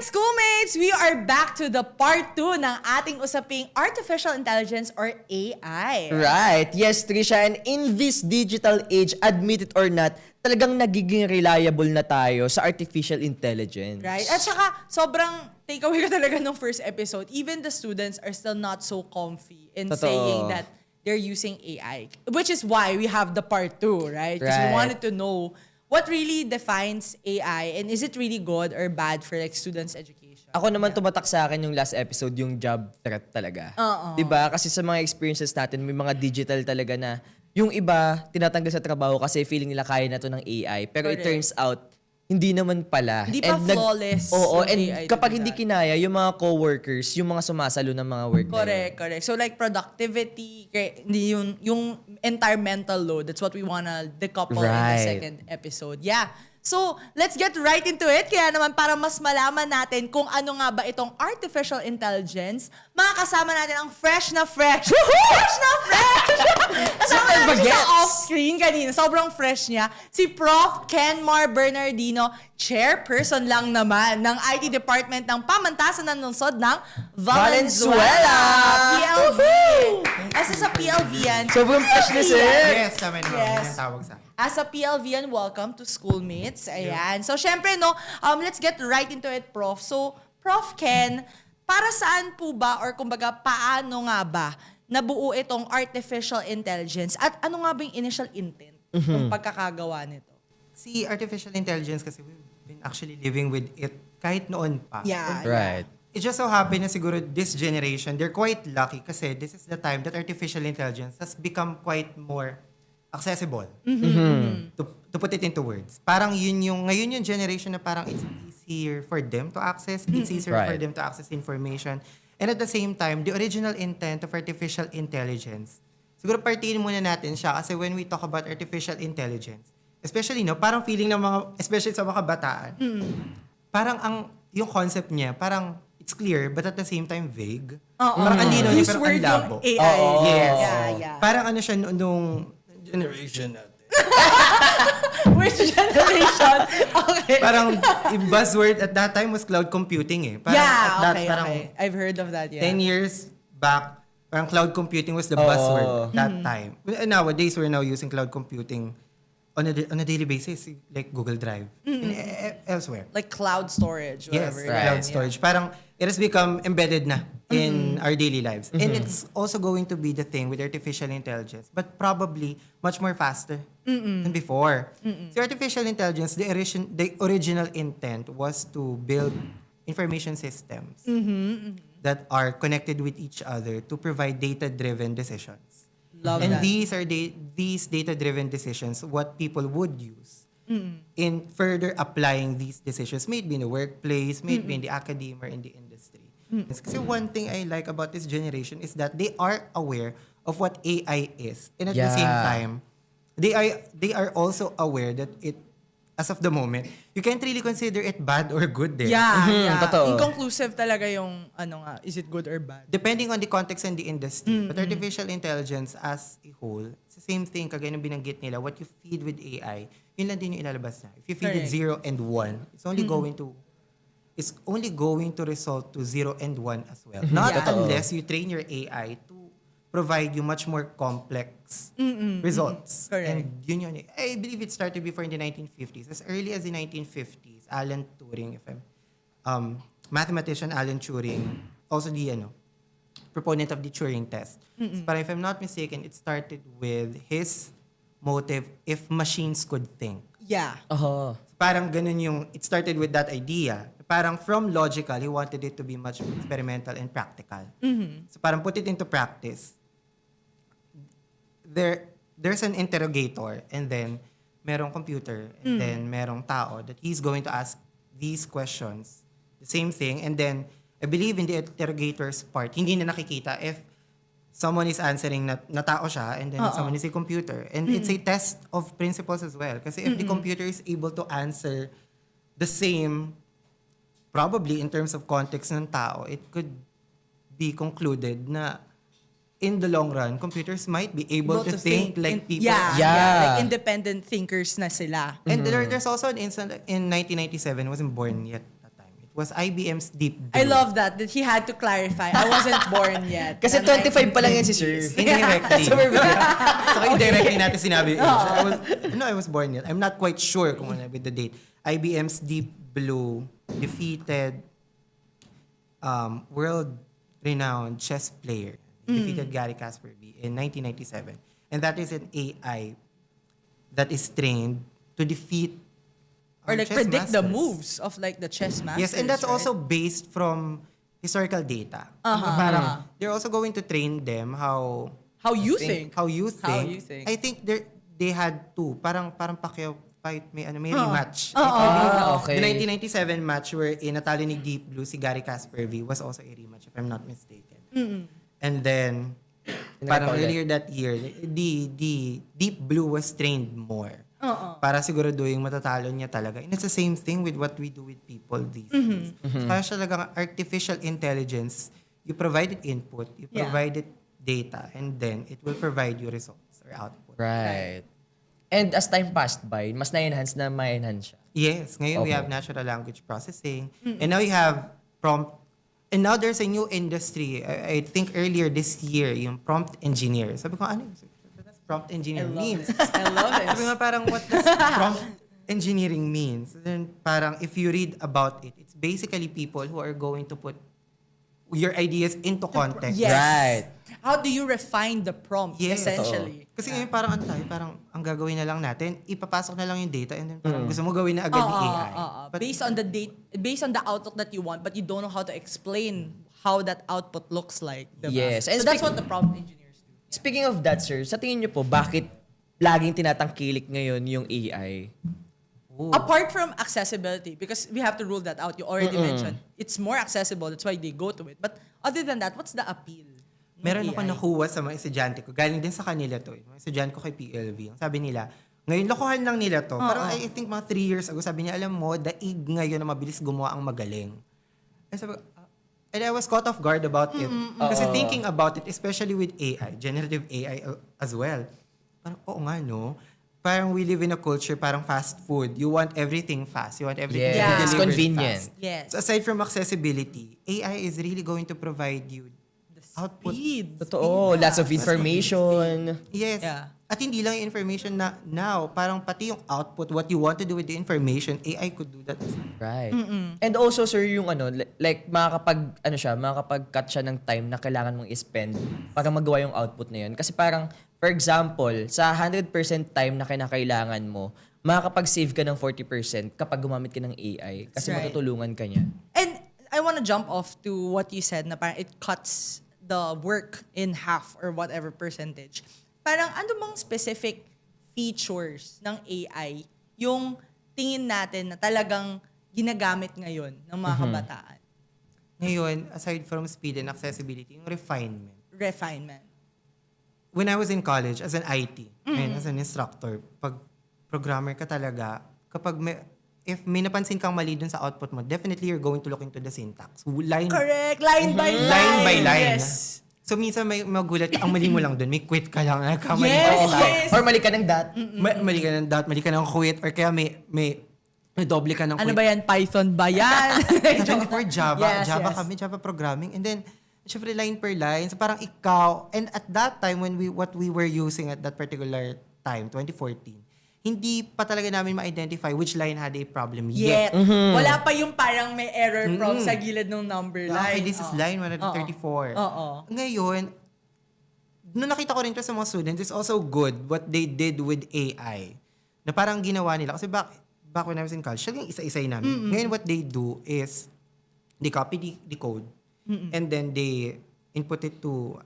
schoolmates! We are back to the part 2 ng ating usaping Artificial Intelligence or AI. Right. Yes, Trisha. And in this digital age, admit it or not, talagang nagiging reliable na tayo sa artificial intelligence. Right? At saka, sobrang takeaway ko talaga ng first episode. Even the students are still not so comfy in Totoo. saying that they're using AI. Which is why we have the part 2, right? Because we Right. wanted to know what really defines AI and is it really good or bad for like students' education. Ako naman tumatak sa akin yung last episode, yung job threat talaga. Oo. Diba? Kasi sa mga experiences natin, may mga digital talaga na yung iba tinatanggal sa trabaho kasi feeling nila kaya na to ng AI. Pero it Correct. turns out, hindi naman pala. Hindi pa flawless Oo, yung and AI kapag to do hindi that. kinaya, yung mga co-workers, yung mga sumasalo ng mga work na yun. Correct. So like productivity, hindi yung entire mental load, that's what we wanna decouple in the Right. second episode. Yeah. So, let's get right into it. Kaya naman para mas malaman natin kung ano nga ba itong artificial intelligence, makakasama natin ang fresh na fresh. Fresh na fresh! Kasama Super natin siya bagets. sa off-screen kanina. Sobrang fresh niya. Si Prof. Kenmar Bernardino, chairperson lang naman ng IT Department ng Pamantasan ng Lungsod ng Valenzuela. PLV. As sa PLV yan. Sobrang fresh na, sir. Yes, naman naman. Yes. Yan ang tawag sa akin. As a PLVian, welcome to Schoolmates. Ayan. So, syempre, let's get right into it, Prof. So, Prof. Ken, para saan po ba, or kumbaga, paano nga ba nabuo itong artificial intelligence? At ano nga ba yung initial intent ng pagkakagawa nito? Si artificial intelligence kasi we've been actually living with it kahit noon pa. Yeah. Right. It just so happened na siguro this generation, they're quite lucky kasi this is the time that artificial intelligence has become quite more accessible. To put it into words. Parang ngayon yung generation na parang it's easier for them to access, it's easier for Right. them to access information. And at the same time, the original intent of artificial intelligence, siguro partiin muna natin siya kasi when we talk about artificial intelligence, especially, parang feeling ng mga, especially sa mga kabataan, parang yung concept niya, parang it's clear but at the same time vague. Parang ang lino niya, Use pero ang word labo. yung AI. Oo. Yes. Yeah. Parang ano siya nung generation natin. Which generation? Okay. Parang yung buzzword at that time was cloud computing eh. Parang at that, parang okay. I've heard of that, yeah. 10 years back, parang cloud computing was the Oo. buzzword that time. Nowadays, we're now using cloud computing on a daily basis, like Google Drive and elsewhere. Like cloud storage, Yes, whatever. right. cloud storage. Parang it has become embedded na in our daily lives. And it's also going to be the thing with artificial intelligence, but probably much more faster than before. So artificial intelligence, the original intent was to build information systems that are connected with each other to provide data-driven decisions. Love And that. these data-driven decisions, what people would use in further applying these decisions, may it be in the workplace, may it be in the academia or in the industry. Kasi one thing I like about this generation is that they are aware of what AI is. And at the same Yeah. time, they are also aware that it, as of the moment, you can't really consider it bad or good there. Yeah. totoo. Inconclusive talaga yung, is it good or bad? Depending on the context and the industry. But artificial intelligence as a whole, it's the same thing, kagaya ng binanggit nila, what you feed with AI, yun lang din yung ilalabas na. If you feed it Correct. 0 and 1, it's only going to result to 0 and 1 as well. Not Yeah. unless you train your AI to provide you much more complex results. Correct. And yun yun. I believe it started before in the 1950s. As early as the 1950s, Alan Turing, mathematician Alan Turing, also the proponent of the Turing test. But if I'm not mistaken, it started with his motive if machines could think. Yeah. Oh. Parang ganun it started with that idea. Parang from logical, he wanted it to be much more experimental and practical. So parang put it into practice. There's an interrogator and then merong computer and then merong tao that he's going to ask these questions. The same thing. And then I believe in the interrogator's part, hindi na nakikita if someone is answering na tao siya and then someone is a computer. And it's a test of principles as well. Kasi if the computer is able to answer the same, probably in terms of context ng tao, it could be concluded na in the long run, computers might be able to think like people. Yeah. Like independent thinkers na sila. And there's also an incident in 1997, wasn't born yet that time. It was IBM's Deep Blue. I love that he had to clarify. I wasn't born yet. Kasi 25 pa lang yan si Sir. Indirectly. So, we're- Saka indirectly natin sinabi. I was born yet. I'm not quite sure kung ano with the date. IBM's Deep Blue defeated world-renowned chess player. Defeated Gary Kasparov in 1997. And that is an AI that is trained to defeat Or like chess predict the masters. moves of like the chess masters. Yes, and that's right? also based from historical data. Parang they're also going to train them how How you think. I think they had two. Parang Pacquiao fight, may rematch. okay. The 1997 match where natalo ni Deep Blue si Gary Kasparov was also a rematch if I'm not mistaken. And then parang Pinakita ulit. earlier that year, the Deep Blue was trained more. Para siguraduhin matatalo niya talaga. And it's the same thing with what we do with people these days. Kaya siya talagang artificial intelligence, you provide it input, you Yeah. provide it data, and then it will provide you results or output. Right. And as time passed by, mas na-enhance na ma-enhance siya. Yes, ngayon we Okay. have natural language processing. And now you have prompt. And now there's a new industry. I think earlier this year, yung prompt engineer. Sabi ko, ano yun? That's prompt engineer means. I love it. Sabi nga parang, what does prompt engineering means? Then parang, if you read about it, it's basically people who are going to put your ideas into context. Yes. Right. How do you refine the prompt, Yes. essentially? Kasi ngayon parang ano tayo, parang ang gagawin na lang natin, ipapasok na lang yung data and then parang gusto mo gawin na agad ni AI. But Based on the based on the outlook that you want, but you don't know how to explain how that output looks like. Diba? Yes. So And that's what the prompt engineers do. Speaking of that, Sir, sa tingin niyo po, bakit laging tinatangkilik ngayon yung AI? Apart from accessibility, because we have to rule that out. You already mentioned it's more accessible. That's why they go to it. But other than that, what's the appeal? ng meron ako AI? nakuha sa mga estudyante ko. Galing din sa kanila to. Mga estudyante ko kay PLV. Ang sabi nila, ngayon lokohan lang nila to. Parang I think mga 3 years ago, sabi niya, alam mo, daig ngayon na mabilis gumawa ang magaling. And sabi ko, and I was caught off guard about it. Kasi thinking about it, especially with AI, generative AI as well. Parang, oo nga, no? Parang we live in a culture, parang fast food. You want everything fast. You want everything to Yes. be It's delivered convenient. fast. Yes. So aside from accessibility, AI is really going to provide you The output. speed. Totoo, lots of information. Yes. Yeah. At hindi lang yung information na now, parang pati yung output, what you want to do with the information, AI could do that. Right. And also, sir, yung like makakapag-cut siya ng time na kailangan mong i-spend para magawa yung output na yun. Kasi parang, for example, sa 100% time na kinakailangan mo, makakapag-save ka ng 40% kapag gumamit ka ng AI. Kasi Right. matutulungan ka niya. And I want to jump off to what you said na parang it cuts the work in half or whatever percentage. Parang ano bang specific features ng AI yung tingin natin na talagang ginagamit ngayon ng mga kabataan? Ngayon, aside from speed and accessibility, yung refinement. Refinement. When I was in college, as an IT, and as an instructor, pag programmer ka talaga, kapag if may napansin kang mali dun sa output mo, definitely you're going to look into the syntax. Correct. Line by line. Line by line. Yes. So minsan may magulat, ang mali mo lang dun, may quit ka lang, nagkamali Yes, ka lang. yes. Or mali ka ng dot. Mali ka ng dot, mali ka ng quit, or kaya may doble ka ng quit. Ano ba yan? Python ba yan? Kasi before Java, Yes, Java yes. kami, Java programming. And then, syempre line per line. So parang ikaw, and at that time, what we were using at that particular time, 2014, hindi pa talaga namin ma-identify which line had a problem yet. Yet. Wala pa yung parang may error prompt sa gilid ng number line. Okay, this is line 134. Oo. Ngayon, nung nakita ko rin to sa mga students, it's also good what they did with AI. Na parang ginawa nila. Kasi back when I was in college, siya yung isa-isay namin. Ngayon, what they do is, they copy the code, and then they input it to,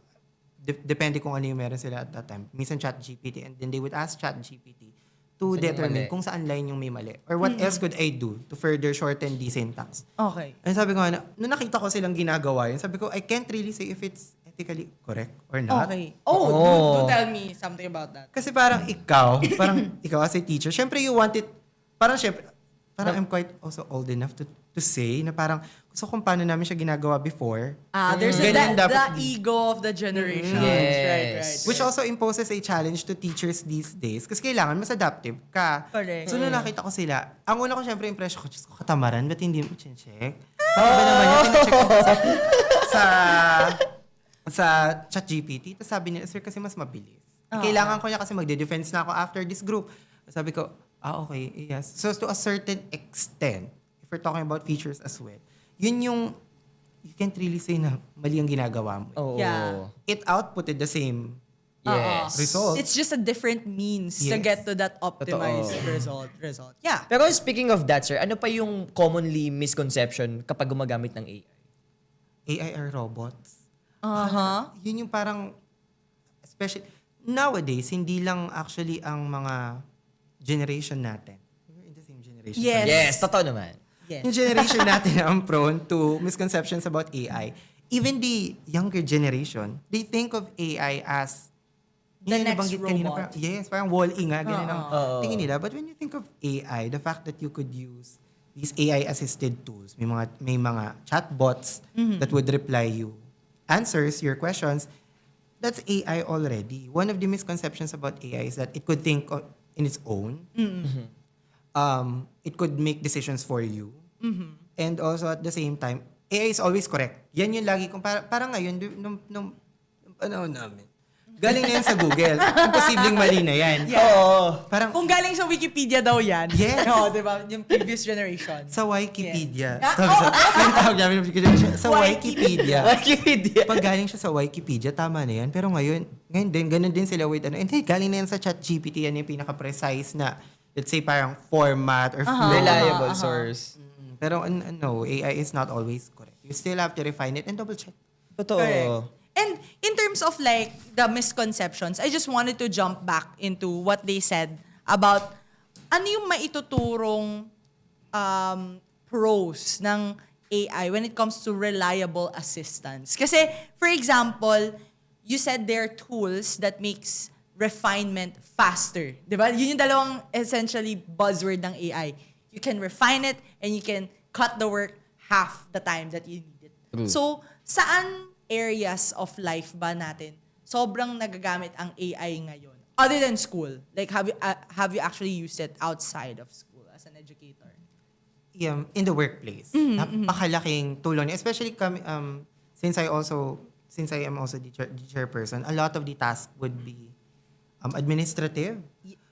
depende kung ano yung meron sila at that time. Minsan ChatGPT, and then they would ask ChatGPT to Saan yung determine mali? kung saan line yung may mali. Or what else could I do to further shorten the syntax. Okay. And sabi ko, nung nakita ko silang ginagawa yun, sabi ko, I can't really say if it's ethically correct or not. Okay. Oo. Do tell me something about that. Kasi parang ikaw as a teacher, syempre you want it, parang I'm quite also old enough to say na parang gusto kung paano namin siya ginagawa before. There's Ganyan the dapat ego of the generation. Yes. Right. Which also imposes a challenge to teachers these days kasi kailangan mas adaptive ka. Correct. So nung nakita ko sila, ang una ko syempre impression ko, Diyos ko, katamaran, ba't hindi mo check? Pati ba naman yan, pinacheck ko sa ChatGPT. Tapos sabi niya, sir, kasi mas mabilis. Kailangan ko niya kasi magde-defense na ako after this group. Sabi ko, okay, yes. So to a certain extent, if we're talking about features as well, yun yung, you can't really say na mali ang ginagawa mo. Oo. Yeah. It outputted the same Yes. result. It's just a different means to Yes. get to that optimized Totoo. result. Yeah. Pero speaking of that, sir, ano pa yung commonly misconception kapag gumagamit ng AI? AI are robots. Uh-huh. Yun yung parang, especially, nowadays, hindi lang actually ang mga generation natin. We're in the same generation. Yes. Yes, totoo naman. Yes. Yung generation natin ang prone to misconceptions about AI. Even the younger generation, they think of AI as The yung next nabanggit kanina, robot. parang wall-e nga, ganyan ang Oo. tingin nila. But when you think of AI, the fact that you could use these AI-assisted tools, may mga chatbots that would reply you answers, your questions, that's AI already. One of the misconceptions about AI is that it could think in its own. It could make decisions for you. And also at the same time, AI is always correct. Yan yung lagi kong, parang ngayon, nung panahon namin, galing na yan sa Google. Imposibleng mali na yan. Oo. Parang Kung galing sa Wikipedia daw yan. Yes. Oo, di ba? Yung previous generation. sa Wikipedia. Yeah. Yung tawag namin sa Wikipedia. Wikipedia. Pag galing siya sa Wikipedia, tama na yan. Pero ngayon din, ganun din sila with hindi, galing na yan sa ChatGPT. Yan yung pinaka-precise na, let's say, parang format or flow. Reliable source. Pero no, AI is not always correct. You still have to refine it and double check. Totoo. Correct. And in terms of like the misconceptions, I just wanted to jump back into what they said about ano yung maituturong pros ng AI when it comes to reliable assistance. Kasi, for example, you said there are tools that makes refinement faster. Diba? Yun yung dalawang essentially buzzword ng AI. You can refine it and you can cut the work half the time that you need it. So, saan areas of life ba natin sobrang nagagamit ang AI ngayon? Other than school. Like, have you actually used it outside of school as an educator? Yeah, in the workplace. Napakalaking tulong niya. Especially kami, since I am also the chairperson, a lot of the tasks would be administrative,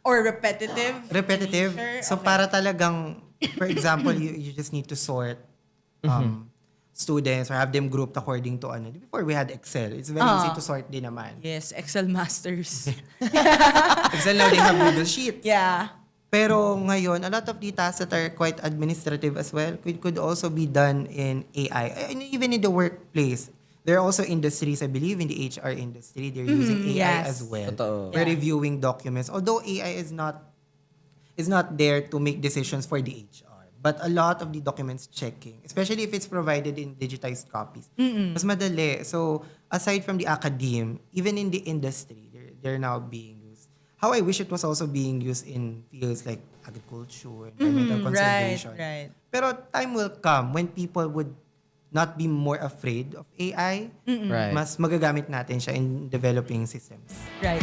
Or repetitive? repetitive. Sure, So okay. para talagang, for example, you just need to sort students or have them grouped according to ano. Before we had Excel, it's very easy to sort din naman. Yes, Excel masters. Excel now they have Google Sheets. Yeah. Pero ngayon, a lot of the tasks that are quite administrative as well could also be done in AI. And even in the workplace, there are also industries, I believe in the HR industry, they're using AI yes. as well. Totoo. For Yeah. reviewing documents. Although AI is not there to make decisions for the HR. But a lot of the documents checking, especially if it's provided in digitized copies, mas madali. So aside from the academe, even in the industry, they're now being used. How I wish it was also being used in fields like agriculture, environmental conservation. Right. Pero time will come when people would not be more afraid of AI. Right. Mas magagamit natin siya in developing systems. Right.